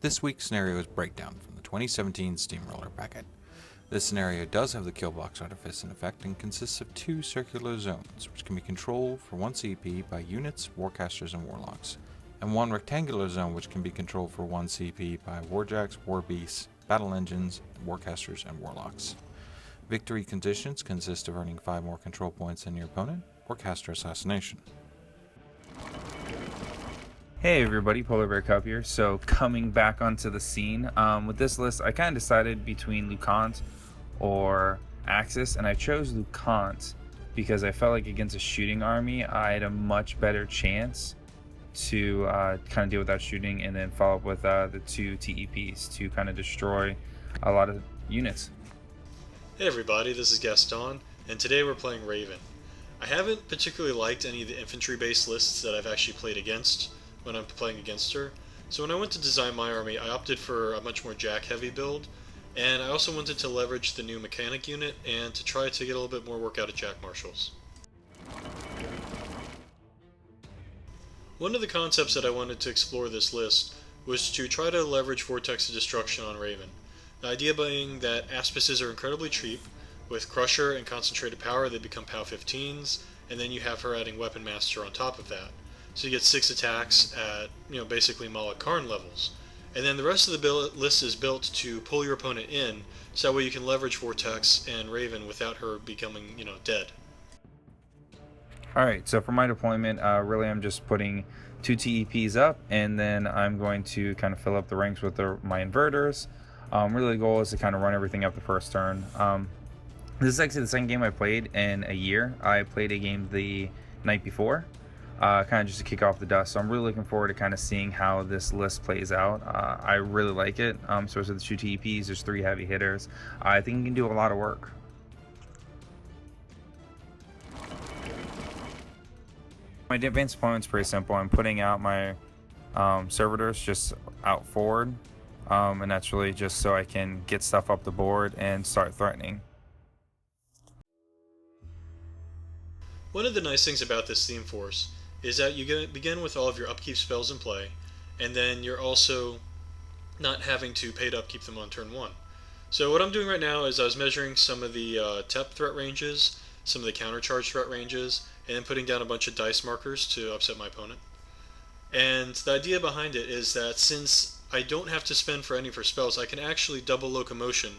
This week's scenario is Breakdown from the 2017 Steamroller packet. This scenario does have the Killbox Artifice in effect and consists of 2 circular zones, which can be controlled for 1 CP by units, Warcasters, and Warlocks, and 1 rectangular zone which can be controlled for 1 CP by Warjacks, Warbeasts, Battle Engines, Warcasters, and Warlocks. Victory conditions consist of earning 5 more control points than your opponent, or caster assassination. Hey everybody, PolarBearCub here. So coming back onto the scene, with this list I kind of decided between Lucant or Axis, and I chose Lucant because I felt like against a shooting army I had a much better chance to kind of deal with that shooting and then follow up with the 2 TEPs to kind of destroy a lot of units. Hey everybody, this is Gaston, and today we're playing Ravyn. I haven't particularly liked any of the infantry-based lists that I've actually played against when I'm playing against her, so when I went to design my army I opted for a much more jack-heavy build, and I also wanted to leverage the new Mechanik unit and to try to get a little bit more work out of Jack Marshals. One of the concepts that I wanted to explore this list was to try to leverage Vortex of Destruction on Ravyn. The idea being that Aspises are incredibly cheap. With Crusher and Concentrated Power they become POW 15s, and then you have her adding Weapon Master on top of that. So you get 6 attacks at, basically Malak Karn levels. And then the rest of the list is built to pull your opponent in, so that way you can leverage Vortex and Ravyn without her becoming, dead. Alright, so for my deployment, really I'm just putting 2 TEPs up, and then I'm going to kind of fill up the ranks with my inverters. Really the goal is to kind of run everything up the first turn. This is actually the second game I played in a year. I played a game the night before, kind of just to kick off the dust. So I'm really looking forward to kind of seeing how this list plays out. I really like it. So with the 2 TEPs, there's 3 heavy hitters. I think you can do a lot of work. My advanced deployment's pretty simple. I'm putting out my servitors just out forward, and that's really just so I can get stuff up the board and start threatening. One of the nice things about this theme force is that you begin with all of your upkeep spells in play, and then you're also not having to pay to upkeep them on turn 1. So what I'm doing right now is I was measuring some of the TEP threat ranges, some of the countercharge threat ranges, and then putting down a bunch of dice markers to upset my opponent. And the idea behind it is that since I don't have to spend for any for spells, I can actually double locomotion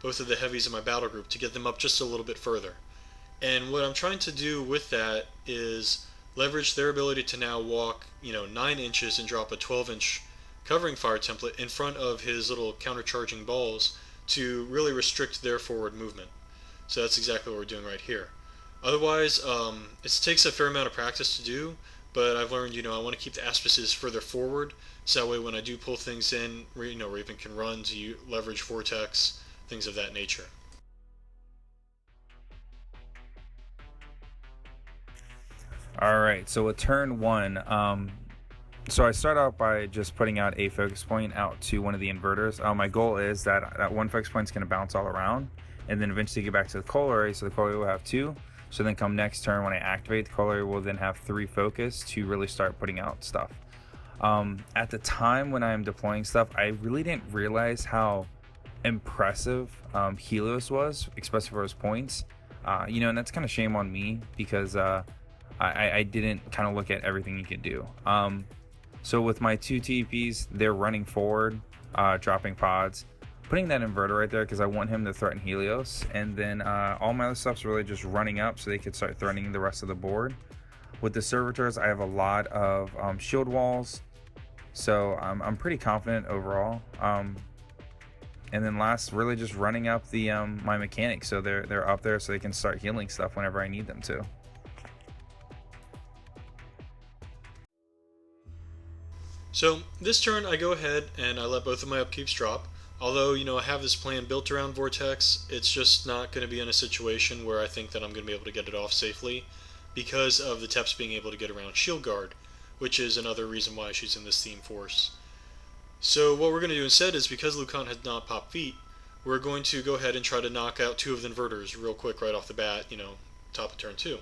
both of the heavies in my battle group to get them up just a little bit further. And what I'm trying to do with that is leverage their ability to now walk, 9 inches and drop a 12-inch covering fire template in front of his little countercharging balls to really restrict their forward movement. So that's exactly what we're doing right here. Otherwise, it takes a fair amount of practice to do, but I've learned, I want to keep the Aspises further forward, so that way when I do pull things in, Ravyn can run to leverage Vortex, things of that nature. Alright, so with turn 1, so I start out by just putting out a focus point out to one of the inverters. My goal is that that one focus point is going to bounce all around, and then eventually get back to the Corollary, so the Corollary will have 2. So then come next turn when I activate, the Corollary will then have 3 focus to really start putting out stuff. At the time when I'm deploying stuff, I really didn't realize how impressive Helios was, especially for his points. And that's kind of shame on me because I didn't kind of look at everything he could do. So with my 2 TPs, they're running forward, dropping pods, putting that inverter right there because I want him to threaten Helios, and then all my other stuff's really just running up so they could start threatening the rest of the board. With the servitors, I have a lot of shield walls, so I'm pretty confident overall. And then last, really just running up the my mechanics, so they're up there so they can start healing stuff whenever I need them to. So this turn I go ahead and I let both of my upkeeps drop. Although, I have this plan built around Vortex, it's just not going to be in a situation where I think that I'm going to be able to get it off safely because of the Teps being able to get around Shield Guard, which is another reason why she's in this theme force. So what we're going to do instead is, because Lucant had not popped feet, we're going to go ahead and try to knock out 2 of the inverters real quick right off the bat, top of turn 2.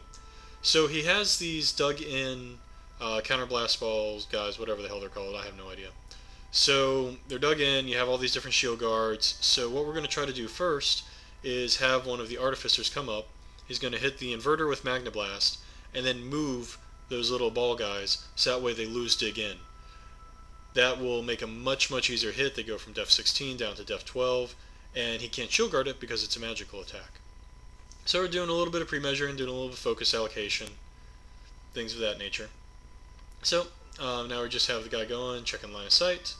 So he has these dug in counterblast balls, guys, whatever the hell they're called, I have no idea. So they're dug in, you have all these different shield guards. So what we're going to try to do first is have one of the Artificers come up. He's going to hit the Inverter with Magna Blast, and then move those little ball guys, so that way they lose dig in. That will make a much easier hit. They go from def 16 down to def 12, and he can't shield guard it because it's a magical attack. So we're doing a little bit of pre-measuring, doing a little bit of focus allocation, things of that nature. So now we just have the guy going, checking line of sight.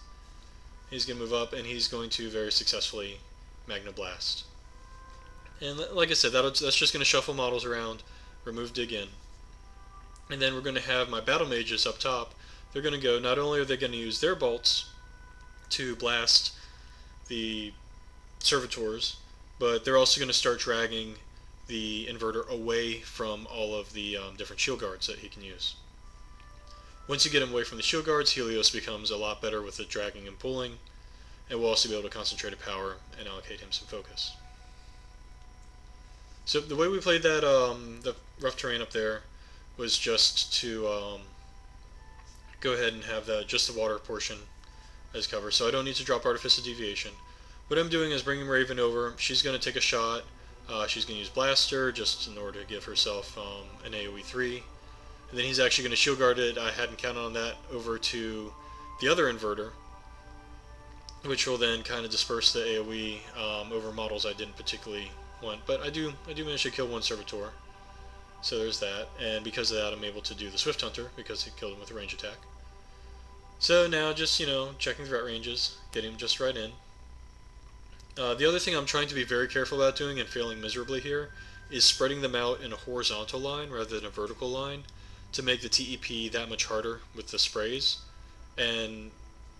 He's going to move up, and he's going to very successfully Magna Blast. And like I said, that's just going to shuffle models around, remove dig in. And then we're going to have my battle mages up top. They're going to go, not only are they going to use their bolts to blast the servitors, but they're also going to start dragging the Inverter away from all of the different shield guards that he can use. Once you get him away from the shield guards, Helios becomes a lot better with the dragging and pulling, and we'll also be able to concentrate a power and allocate him some focus. So the way we played that the rough terrain up there was just to go ahead and have just the water portion as cover, so I don't need to drop Artificer Deviation. What I'm doing is bringing Ravyn over. She's going to take a shot. She's going to use Blaster just in order to give herself an AoE 3. And then he's actually going to shield guard it. I hadn't counted on that, over to the other Inverter, which will then kind of disperse the AoE over models I didn't particularly want. But I do manage to kill one Servitor, so there's that. And because of that, I'm able to do the Swift Hunter because he killed him with a range attack. So now just, checking threat ranges, getting him just right in. The other thing I'm trying to be very careful about doing and failing miserably here is spreading them out in a horizontal line rather than a vertical line to make the TEP that much harder with the sprays, and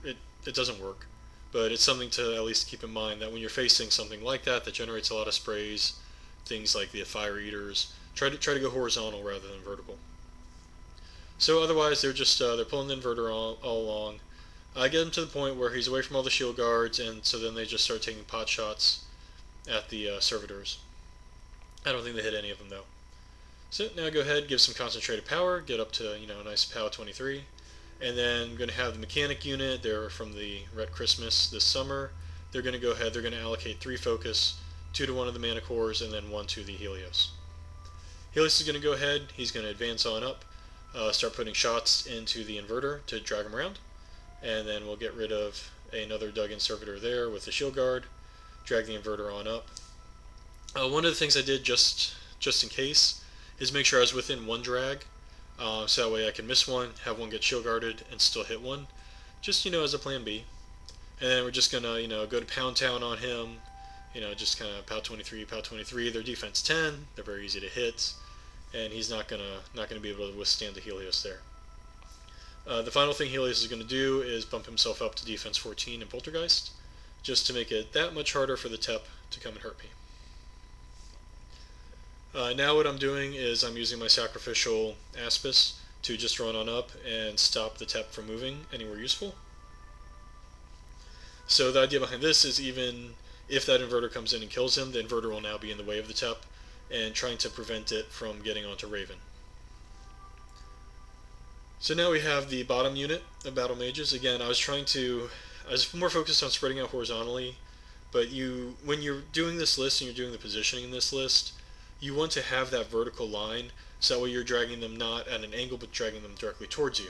it doesn't work. But it's something to at least keep in mind, that when you're facing something like that generates a lot of sprays, things like the Fire Eaters, try to go horizontal rather than vertical. So otherwise they're just they're pulling the Inverter all along. I get him to the point where he's away from all the shield guards, and so then they just start taking pot shots at the Servitors. I don't think they hit any of them though. So now go ahead, give some concentrated power, get up to a nice POW 23, and then I'm going to have the Mechanik unit. They're from the Ret Christmas this summer. They're going to go ahead. They're going to allocate 3 focus, 2 to one of the Manticores, and then 1 to the Helios. Helios is going to go ahead. He's going to advance on up, start putting shots into the Inverter to drag him around. And then we'll get rid of another dug-in Servitor there with the shield guard, drag the Inverter on up. One of the things I did just in case is make sure I was within 1 drag, so that way I can miss one, have one get shield guarded, and still hit one, just as a plan B. And then we're just gonna go to Pound Town on him, just kind of POW 23, POW 23. Their defense 10, they're very easy to hit, and he's not gonna be able to withstand the Helios there. The final thing Helios is going to do is bump himself up to defense 14 in Poltergeist, just to make it that much harder for the TEP to come and hurt me. Now what I'm doing is I'm using my sacrificial Aspis to just run on up and stop the TEP from moving anywhere useful. So the idea behind this is, even if that Inverter comes in and kills him, the Inverter will now be in the way of the TEP and trying to prevent it from getting onto Ravyn. So now we have the bottom unit of Battle Mages. Again, I was more focused on spreading out horizontally, but when you're doing this list and you're doing the positioning in this list, you want to have that vertical line, so that way you're dragging them not at an angle, but dragging them directly towards you.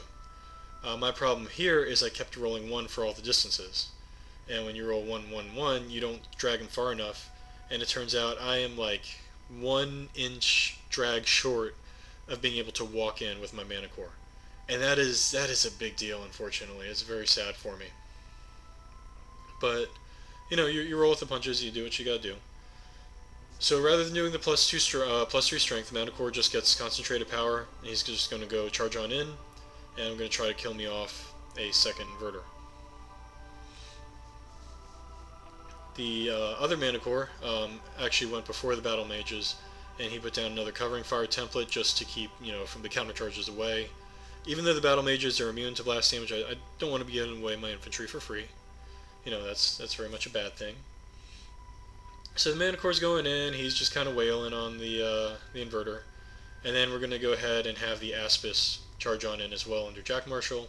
My problem here is I kept rolling 1 for all the distances, and when you roll 1, 1, 1, you don't drag them far enough, and it turns out I am like 1 inch drag short of being able to walk in with my Manticore. And that is a big deal, unfortunately. It's very sad for me. But, you roll with the punches, you do what you gotta do. So rather than doing the plus 3 strength, Manticore just gets concentrated power, and he's just going to go charge on in, and I'm going to try to kill me off a second Inverter. The other Manticore actually went before the Battle Mages, and he put down another Covering Fire template just to keep, from the counter charges away. Even though the Battle Mages are immune to blast damage, I don't want to be giving away my infantry for free. That's very much a bad thing. So the Manticore's going in, he's just kind of wailing on the Inverter. And then we're going to go ahead and have the Aspis charge on in as well under Jack Marshall.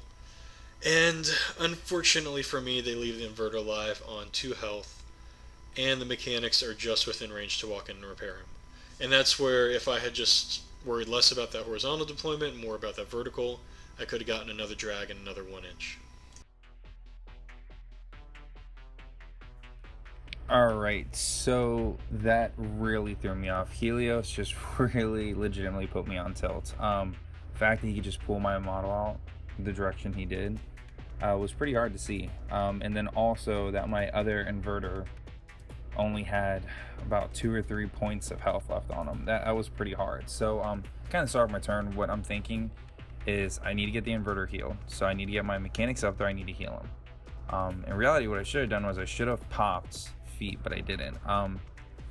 And unfortunately for me, they leave the Inverter alive on 2 health, and the mechanics are just within range to walk in and repair him. And that's where, if I had just worried less about that horizontal deployment, more about that vertical, I could have gotten another drag and another 1 inch. Alright, so that really threw me off. Helios just really legitimately put me on tilt. The fact that he could just pull my model out the direction he did was pretty hard to see. And then also that my other Inverter only had about 2 or 3 points of health left on him. That was pretty hard. So kind of start my turn. What I'm thinking is I need to get the Inverter healed. So I need to get my mechanics up there. I need to heal him. In reality, what I should have done was I should have popped feet, but I didn't.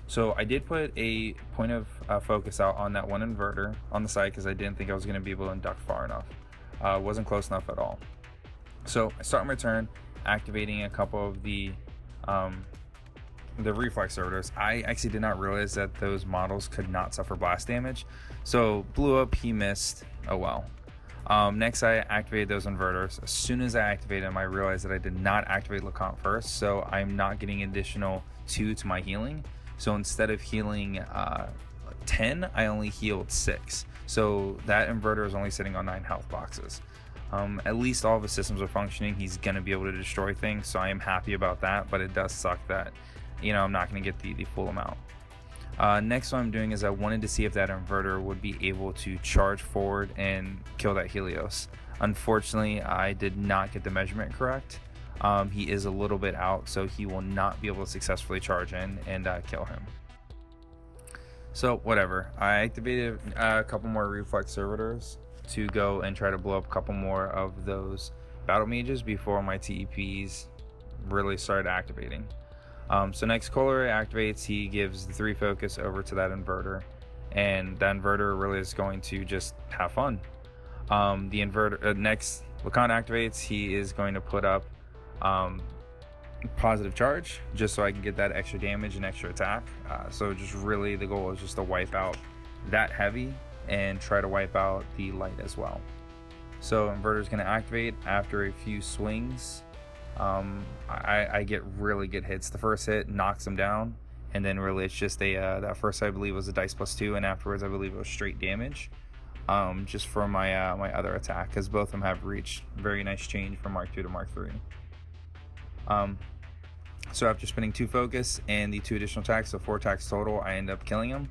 So I did put a point of focus out on that one Inverter on the side because I didn't think I was going to be able to induct far enough. Wasn't close enough at all. So I start my turn activating a couple of the Reflex Servitors. I actually did not realize that those models could not suffer blast damage. So blew up, he missed, oh well. Next I activated those Inverters. As soon as I activated them, I realized that I did not activate Lucant first, so I'm not getting additional 2 to my healing. So instead of healing 10, I only healed 6. So that Inverter is only sitting on 9 health boxes. At least all of his systems are functioning. He's going to be able to destroy things, so I am happy about that, but it does suck that, you know, I'm not going to get the full amount. Next, what I'm doing is I wanted to see if that Inverter would be able to charge forward and kill that Helios. Unfortunately, I did not get the measurement correct. He is a little bit out, so he will not be able to successfully charge in and kill him. So whatever, I activated a couple more Reflex Servitors to go and try to blow up a couple more of those battle mages before my TEPs really started activating. So next Corollary activates, he gives the 3 focus over to that Inverter, and that Inverter really is going to just have fun. The Inverter next Lucant activates, he is going to put up positive charge just so I can get that extra damage and extra attack. So just really the goal is just to wipe out that heavy and try to wipe out the light as well. So Inverter is going to activate after a few swings. I get really good hits. The first hit knocks him down, and then really it's just a that first I believe was a dice +2, and afterwards I believe it was straight damage, just for my my other attack, because both of them have reached very nice change from Mark 2 to Mark 3. So after spending 2 focus and the 2 additional attacks, so 4 attacks total, I end up killing him.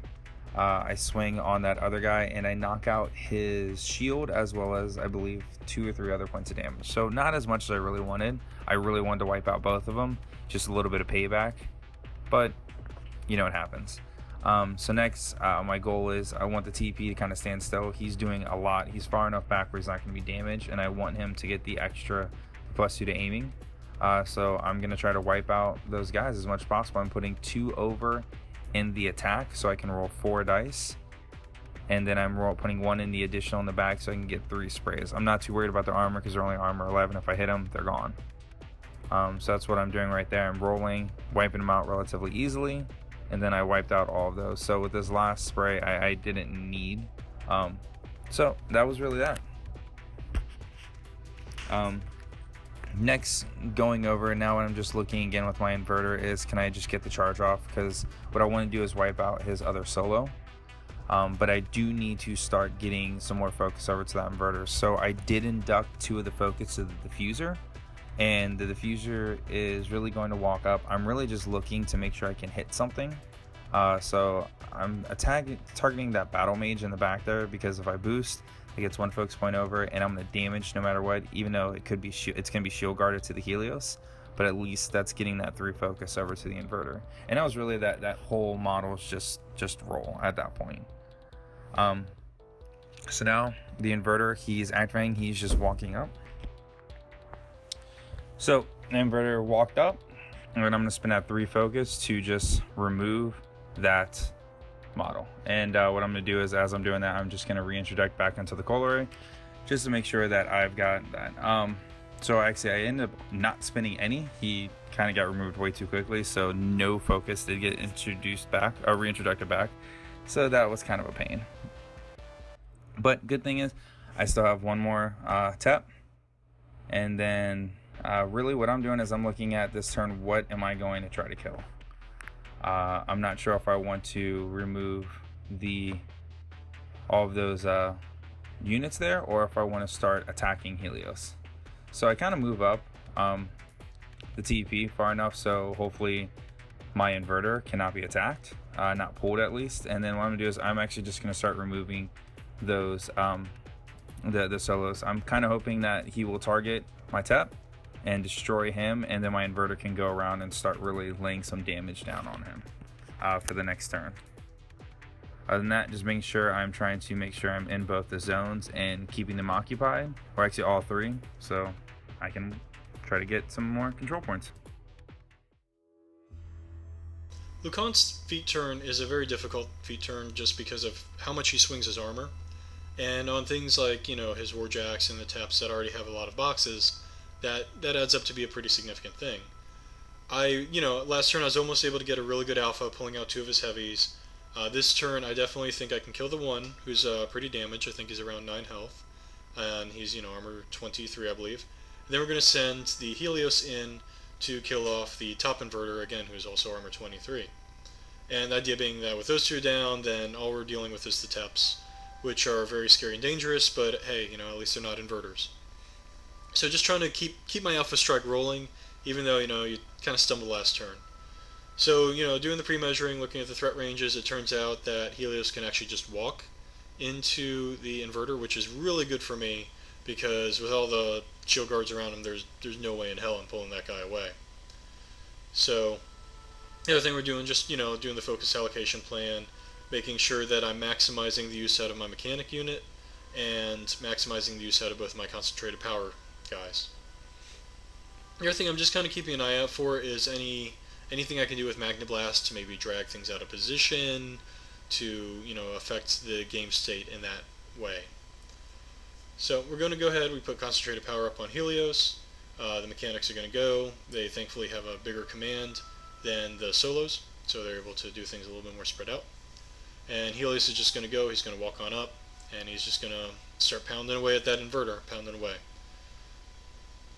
I swing on that other guy and I knock out his shield, as well as I believe 2 or 3 other points of damage. So not as much as I really wanted. I really wanted to wipe out both of them, just a little bit of payback, but you know, it happens. So next, my goal is I want the TP to kind of stand still. He's doing a lot. He's far enough back where he's not going to be damaged, and I want him to get the extra +2 to aiming. So I'm going to try to wipe out those guys as much as possible. I'm putting 2 over in the attack so I can roll 4 dice, and then I'm putting 1 in the additional in the back so I can get 3 sprays. I'm not too worried about their armor because they're only armor 11. If I hit them, they're gone. So that's what I'm doing right there. I'm rolling, wiping them out relatively easily, and then I wiped out all of those. So with this last spray, I didn't need. So that was really that. Next, going over now, when I'm just looking again with my Inverter, is can I just get the charge off, because what I want to do is wipe out his other solo, but I do need to start getting some more focus over to that Inverter. So I did induct 2 of the focus to the Diffuser, and the Diffuser is really going to walk up. I'm really just looking to make sure I can hit something. So I'm targeting that battle mage in the back there, because if I boost, it gets 1 focus point over, and I'm going to damage no matter what, even though it could be it's going to be shield guarded to the Helios, but at least that's getting that 3 focus over to the Inverter. And that was really that whole model's just roll at that point. So now the Inverter, he's activating, he's just walking up. So the Inverter walked up, and then I'm going to spend that 3 focus to just remove that model. And what I'm going to do is, as I'm doing that, I'm just going to reintroduce back into the Corollary just to make sure that I've got that. So actually I ended up not spending any. He kind of got removed way too quickly, so no focus did get introduced back or reintroduced back, so that was kind of a pain. But good thing is I still have 1 more tap, And then really what I'm doing is I'm looking at this turn, what am I going to try to kill? I'm not sure if I want to remove all of those units there, or if I want to start attacking Helios. So I kind of move up the TP far enough so hopefully my inverter cannot be attacked, not pulled at least. And then what I'm gonna do is I'm actually just gonna start removing those the solos. I'm kind of hoping that he will target my tap and destroy him, and then my inverter can go around and start really laying some damage down on him for the next turn. Other than that, just making sure I'm trying to make sure I'm in both the zones and keeping them occupied, or actually all three, so I can try to get some more control points. Lucant's feat turn is a very difficult feat turn just because of how much he swings his armor. And on things like, his warjacks and the taps that already have a lot of boxes, that adds up to be a pretty significant thing. Last turn I was almost able to get a really good alpha pulling out 2 of his heavies. This turn I definitely think I can kill the one who's pretty damaged. I think he's around 9 health. And he's, armor 23, I believe. And then we're going to send the Helios in to kill off the top inverter, again, who's also armor 23. And the idea being that with those 2 down, then all we're dealing with is the taps, which are very scary and dangerous, but hey, at least they're not inverters. So just trying to keep my alpha strike rolling, even though, you kind of stumbled last turn. So, doing the pre-measuring, looking at the threat ranges, it turns out that Helios can actually just walk into the inverter, which is really good for me, because with all the shield guards around him, there's no way in hell I'm pulling that guy away. So, the other thing we're doing, just, doing the focus allocation plan, making sure that I'm maximizing the use out of my mechanic unit, and maximizing the use out of both my concentrated power guys. The other thing I'm just kind of keeping an eye out for is anything I can do with Magna Blast to maybe drag things out of position, to affect the game state in that way. So we're going to go ahead, we put concentrated power up on Helios. The mechanics are going to go. They thankfully have a bigger command than the solos, so they're able to do things a little bit more spread out. And Helios is just going to go, he's going to walk on up, and he's just going to start pounding away at that inverter, pounding away.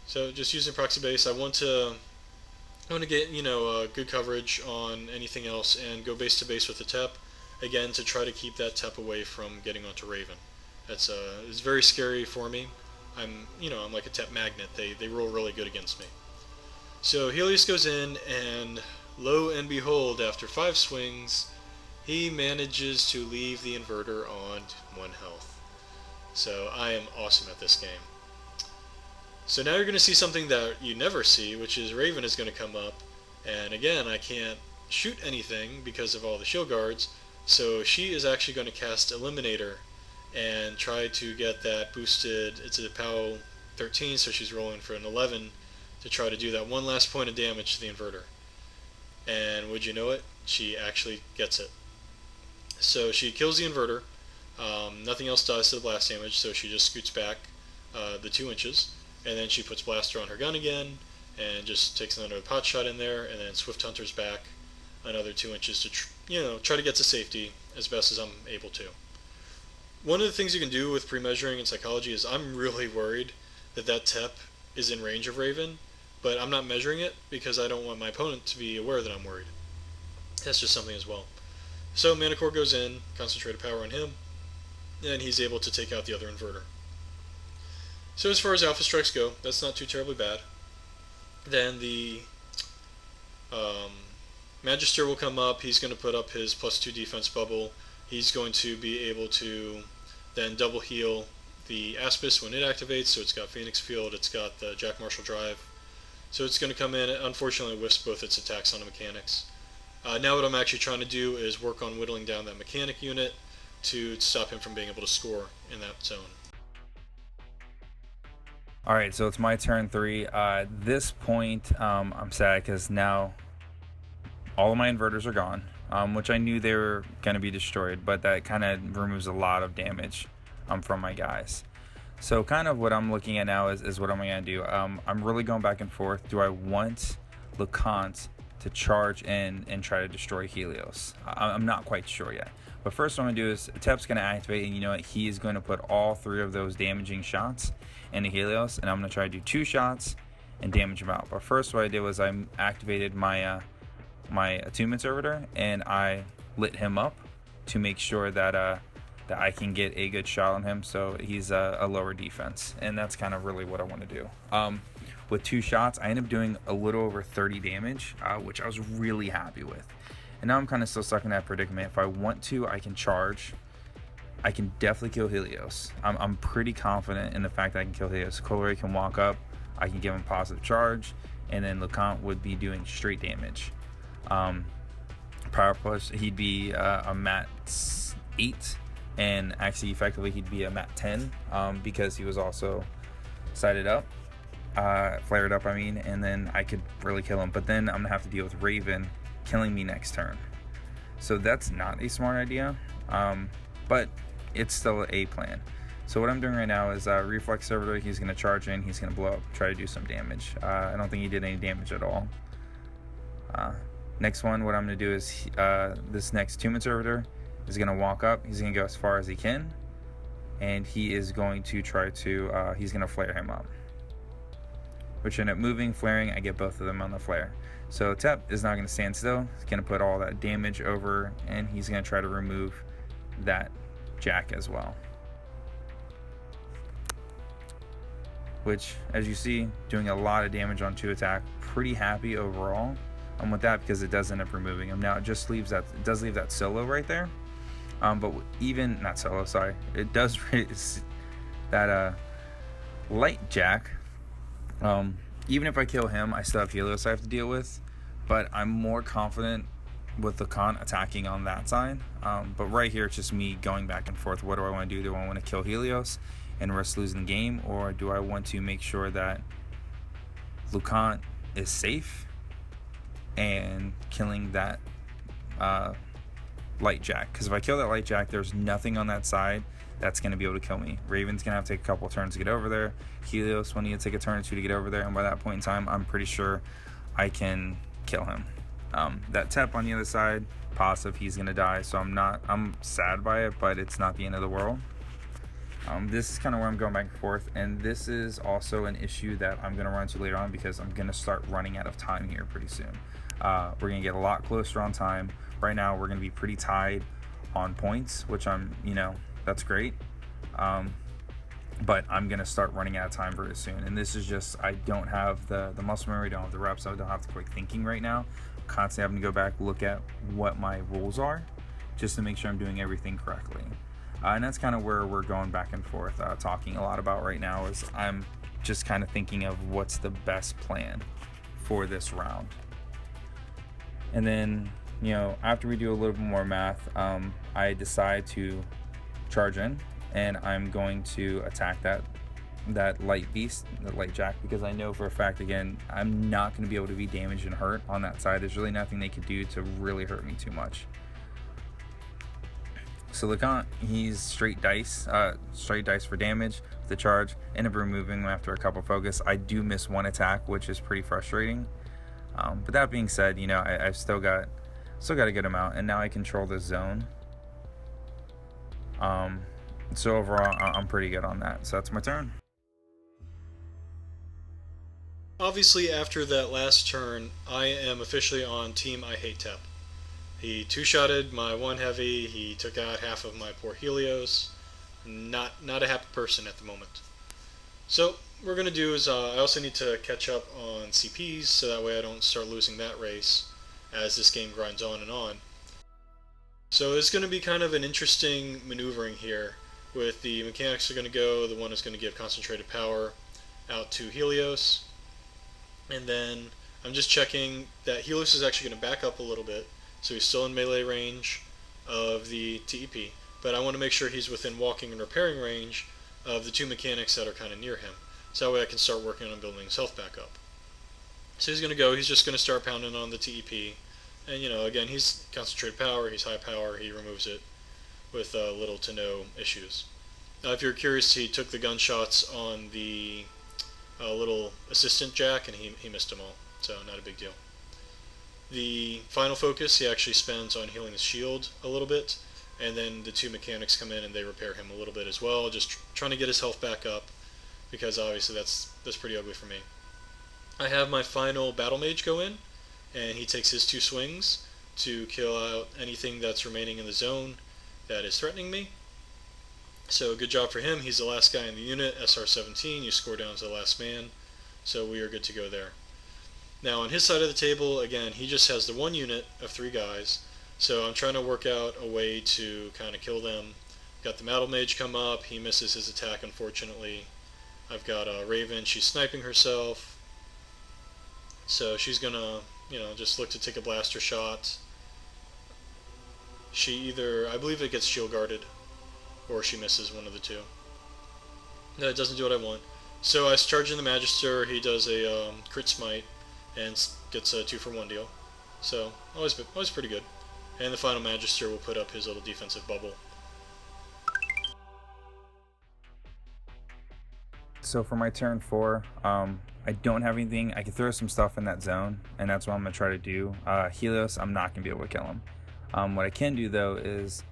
So just using proxy base, I want to get good coverage on anything else and go base to base with the TEP, again to try to keep that TEP away from getting onto Ravyn. It's very scary for me. I'm like a TEP magnet. They roll really good against me. So Helios goes in, and lo and behold, after 5 swings, he manages to leave the inverter on 1 health. So I am awesome at this game. So now you're going to see something that you never see, which is Ravyn is going to come up, and again I can't shoot anything because of all the shield guards, so she is actually going to cast Eliminator and try to get that boosted. It's a POW 13, so she's rolling for an 11 to try to do that one last point of damage to the inverter. And would you know it, she actually gets it. So she kills the inverter, nothing else dies to the blast damage, so she just scoots back the 2 inches, and then she puts Blaster on her gun again, and just takes another pot shot in there, and then Swift Hunters back another 2 inches to try to get to safety as best as I'm able to. One of the things you can do with pre-measuring in psychology is I'm really worried that TEP is in range of Ravyn, but I'm not measuring it because I don't want my opponent to be aware that I'm worried. That's just something as well. So Manticore goes in, concentrated power on him, and he's able to take out the other inverter. So as far as alpha strikes go, that's not too terribly bad. Then the Magister will come up, he's going to put up his +2 defense bubble. He's going to be able to then double heal the Aspis when it activates, so it's got Phoenix Field, it's got the Jack Marshall Drive. So it's going to come in, unfortunately whiffs both its attacks on the mechanics. Now what I'm actually trying to do is work on whittling down that mechanic unit to stop him from being able to score in that zone. Alright, so it's my turn 3. This point, I'm sad because now all of my inverters are gone, which I knew they were going to be destroyed, but that kind of removes a lot of damage from my guys. So kind of what I'm looking at now is what I'm going to do. I'm really going back and forth. Do I want Lucant to charge in and try to destroy Helios. I'm not quite sure yet. But first what I'm going to do is Tep's going to activate, and you know what, he is going to put all 3 of those damaging shots into Helios, and I'm going to try to do 2 shots and damage him out. But first what I did was I activated my my Attunement Servitor, and I lit him up to make sure that that I can get a good shot on him, so he's a lower defense, and that's kind of really what I want to do. With 2 shots, I ended up doing a little over 30 damage, which I was really happy with. And now I'm kind of still stuck in that predicament. If I want to, I can charge. I can definitely kill Helios. I'm pretty confident in the fact that I can kill Helios. Corollary can walk up, I can give him positive charge, and then Lucant would be doing straight damage. Power push, he'd be a mat 8, and actually effectively he'd be a mat 10 because he was also sided up, flared up I mean, and then I could really kill him. But then I'm gonna have to deal with Ravyn killing me next turn, so that's not a smart idea, but it's still a plan. So what I'm doing right now is Reflex Servitor, he's gonna charge in, he's gonna blow up, try to do some damage. I don't think he did any damage at all. Next one, what I'm gonna do is this next Attunement Servitor is gonna walk up, he's gonna go as far as he can, and he is going to try to he's gonna flare him up, which end up moving, flaring. I get both of them on the flare. So Tep is not going to stand still. He's going to put all that damage over, and he's going to try to remove that Jack as well. Which, as you see, doing a lot of damage on 2 attack. Pretty happy overall with that, because it does end up removing him. Now it just leaves that, it does leave that solo right there. But even, not solo, sorry. It does raise that light Jack. Even if I kill him, I still have Helios I have to deal with, but I'm more confident with the Lucant attacking on that side. But right here, it's just me going back and forth. What do I want to do? Do I want to kill Helios and risk losing the game, or do I want to make sure that Lucant is safe and killing that light Jack? Because if I kill that light Jack, there's nothing on that side that's going to be able to kill me. Ravyn's going to have to take a couple of turns to get over there. Helios will need to take a turn or 2 to get over there, and by that point in time, I'm pretty sure I can kill him. That Tep on the other side, passive, he's going to die, so I'm sad by it, but it's not the end of the world. This is kind of where I'm going back and forth, and this is also an issue that I'm going to run into later on, because I'm going to start running out of time here pretty soon. We're going to get a lot closer on time. Right now, we're going to be pretty tied on points, which that's great, but I'm gonna start running out of time very soon, and this is just, I don't have the muscle memory, don't have the reps, I don't have the quick thinking right now. I'm constantly having to go back, look at what my rules are, just to make sure I'm doing everything correctly, and that's kind of where we're going back and forth, talking a lot about right now. Is I'm just kind of thinking of what's the best plan for this round, and then after we do a little bit more math, I decide to charge in, and I'm going to attack that light beast, that light Jack, because I know for a fact, again, I'm not going to be able to be damaged and hurt on that side. There's really nothing they could do to really hurt me too much. So Lucant, he's straight dice for damage. The charge, end up removing him after a couple focus. I do miss 1 attack, which is pretty frustrating. But that being said, I've still got a good amount, and now I control this zone. So overall, I'm pretty good on that. So that's my turn. Obviously, after that last turn, I am officially on team I hate Tep. He 2-shotted my 1 heavy, he took out half of my poor Helios. Not a happy person at the moment. So, what we're going to do is, I also need to catch up on CPs, so that way I don't start losing that race as this game grinds on and on. So it's going to be kind of an interesting maneuvering here, with the mechanics are going to go, the one is going to give concentrated power out to Helios, and then I'm just checking that Helios is actually going to back up a little bit, so he's still in melee range of the TEP, but I want to make sure he's within walking and repairing range of the 2 mechanics that are kind of near him, so that way I can start working on building his health back up. So he's going to go, he's just going to start pounding on the TEP. And again, he's concentrated power, he's high power, he removes it with little to no issues. If you're curious, he took the gunshots on the little assistant Jack, and he missed them all, so not a big deal. The final focus he actually spends on healing his shield a little bit, and then the two mechanics come in and they repair him a little bit as well, just trying to get his health back up, because obviously that's pretty ugly for me. I have my final battle mage go in, and he takes his 2 swings to kill out anything that's remaining in the zone that is threatening me. So good job for him. He's the last guy in the unit, SR-17. You score down to the last man, so we are good to go there. Now on his side of the table, again, he just has the 1 unit of 3 guys, so I'm trying to work out a way to kind of kill them. Got the Battle Mage come up, he misses his attack unfortunately. I've got Ravyn, she's sniping herself, so she's gonna, just look to take a blaster shot. She either, I believe it gets shield guarded, or she misses, one of the two. No, it doesn't do what I want. So I charge in the Magister, he does a crit smite, and gets a 2-for-1 deal. So, always pretty good. And the final Magister will put up his little defensive bubble. So for my turn 4, I don't have anything. I can throw some stuff in that zone, and that's what I'm going to try to do. Helios, I'm not going to be able to kill him. What I can do though is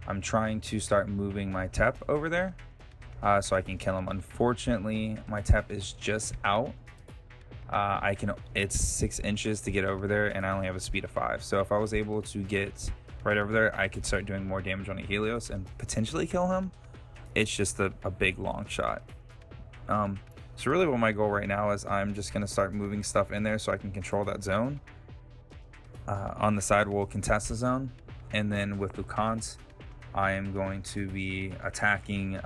I'm trying to start moving my TEP over there so I can kill him. Unfortunately, my TEP is just out. It's 6 inches to get over there, and I only have a speed of 5. So if I was able to get right over there, I could start doing more damage on a Helios and potentially kill him. It's just a big long shot. So really what my goal right now is I'm just going to start moving stuff in there so I can control that zone. On the side we'll contest the zone, and then with Lucant I am going to be attacking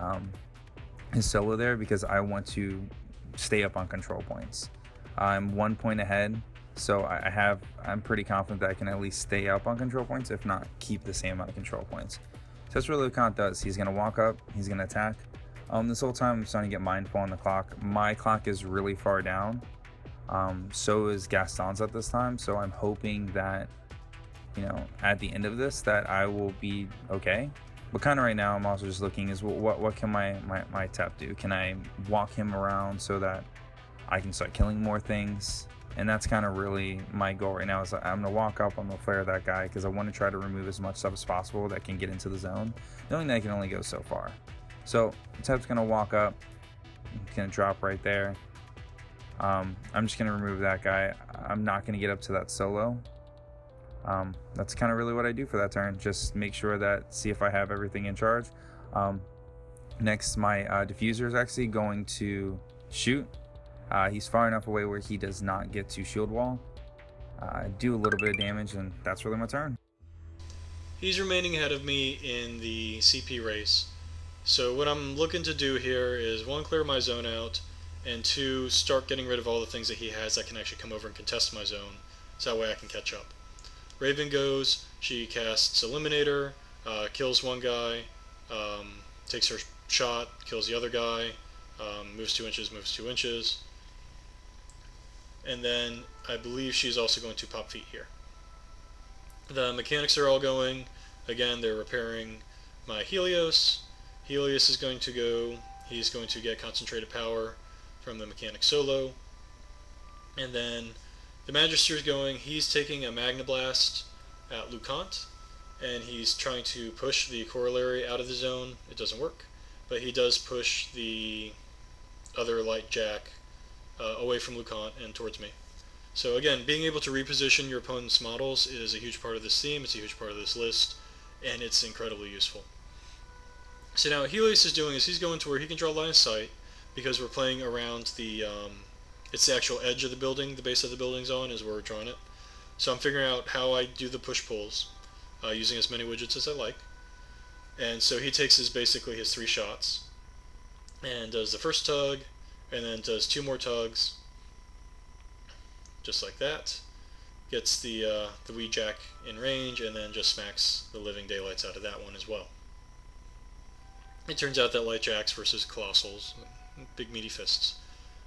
his solo there because I want to stay up on control points. I'm 1 point ahead, so I'm pretty confident that I can at least stay up on control points, if not keep the same amount of control points. So that's what Lucant does. He's going to walk up, he's going to attack. This whole time I'm starting to get mindful on the clock. My clock is really far down. So is Gaston's at this time, so I'm hoping that, at the end of this that I will be okay. But kind of right now I'm also just looking is what can my TEP do? Can I walk him around so that I can start killing more things? And that's kind of really my goal right now, is I'm going to walk up, I'm going to flare that guy because I want to try to remove as much stuff as possible that can get into the zone, knowing that I can only go so far. So TEP's going to walk up, he's going to drop right there. I'm just going to remove that guy. I'm not going to get up to that solo. That's kind of really what I do for that turn. Just make sure that, see if I have everything in charge. Next, my Diffuser is actually going to shoot. He's far enough away where he does not get to shield wall. Do a little bit of damage, and that's really my turn. He's remaining ahead of me in the CP race. So what I'm looking to do here is 1, clear my zone out, and 2, start getting rid of all the things that he has that can actually come over and contest my zone, so that way I can catch up. Ravyn goes, she casts Eliminator, kills one guy, takes her shot, kills the other guy, moves 2 inches, moves 2 inches, and then I believe she's also going to pop feet here. The mechanics are all going. Again, they're repairing my Helios. Helios is going to go, he's going to get concentrated power from the mechanic solo. And then the Magister's going, he's taking a Magna Blast at Lucant, and he's trying to push the Corollary out of the zone. It doesn't work, but he does push the other Light Jack away from Lucant and towards me. So again, being able to reposition your opponent's models is a huge part of this theme, it's a huge part of this list, and it's incredibly useful. So now what Helios is doing is he's going to where he can draw line of sight, because we're playing around the, it's the actual edge of the building, the base of the building's on is where we're drawing it. So I'm figuring out how I do the push-pulls, using as many widgets as I like. And so he takes basically his 3 shots, and does the first tug, and then does 2 more tugs, just like that. Gets the Wee Jack in range, and then just smacks the living daylights out of that one as well. It turns out that Light Jacks versus Colossals, big meaty fists.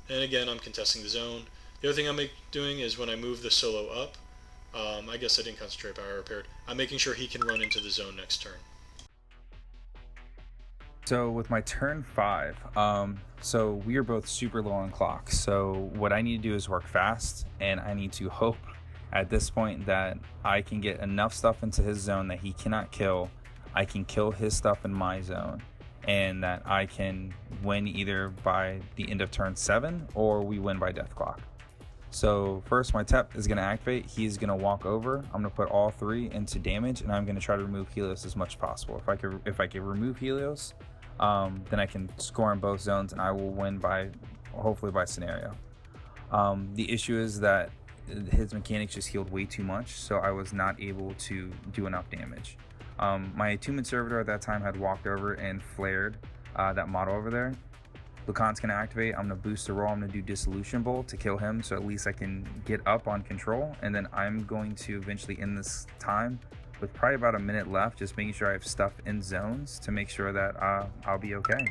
And again, I'm contesting the zone. The other thing I'm doing is when I move the solo up, I guess I didn't concentrate power repaired, I'm making sure he can run into the zone next turn. So with my turn 5, so we are both super low on clock. So what I need to do is work fast, and I need to hope at this point that I can get enough stuff into his zone that he cannot kill, I can kill his stuff in my zone, and that I can win either by the end of turn 7 or we win by death clock. So first my Tep is going to activate. He's going to walk over. I'm going to put all 3 into damage, and I'm going to try to remove Helios as much as possible. If I can remove Helios, then I can score in both zones, and I will win by, hopefully by scenario. The issue is that his mechanics just healed way too much, so I was not able to do enough damage. My Attunement Servitor at that time had walked over and flared that model over there. Lucant's going to activate. I'm going to boost the roll. I'm going to do Dissolution Bolt to kill him, so at least I can get up on control, and then I'm going to eventually end this time with probably about a minute left, just making sure I have stuff in zones to make sure that I'll be okay.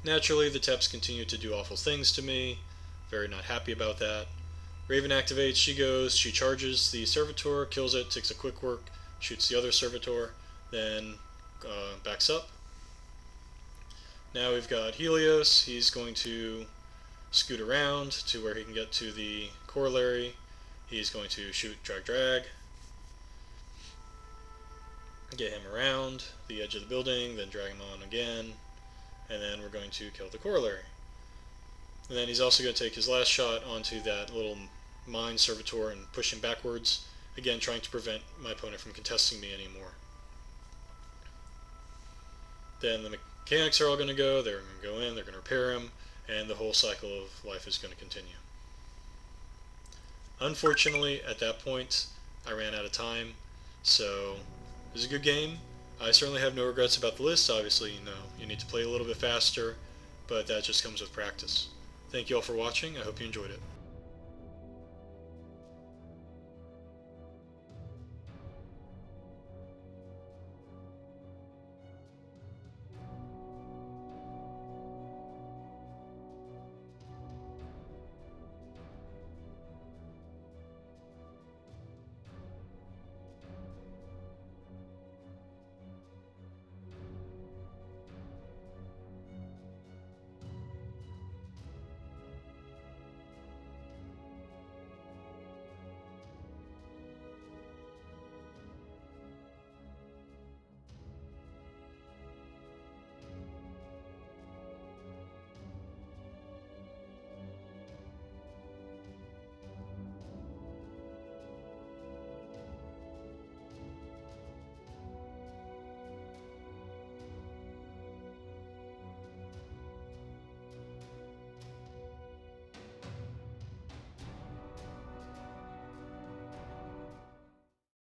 Naturally, the Teps continue to do awful things to me. Very not happy about that. Ravyn activates, she goes, she charges the Servitor, kills it, takes a quick work, shoots the other Servitor, then backs up. Now we've got Helios. He's going to scoot around to where he can get to the Corollary. He's going to shoot drag, get him around the edge of the building, then drag him on again, and then we're going to kill the Corollary. And then he's also going to take his last shot onto that little mine Servitor and push him backwards, again trying to prevent my opponent from contesting me anymore. Then the mechanics are all going to go, they're going to go in, they're going to repair him, and the whole cycle of life is going to continue. Unfortunately, at that point, I ran out of time, so it was a good game. I certainly have no regrets about the list. Obviously, you need to play a little bit faster, but that just comes with practice. Thank you all for watching. I hope you enjoyed it.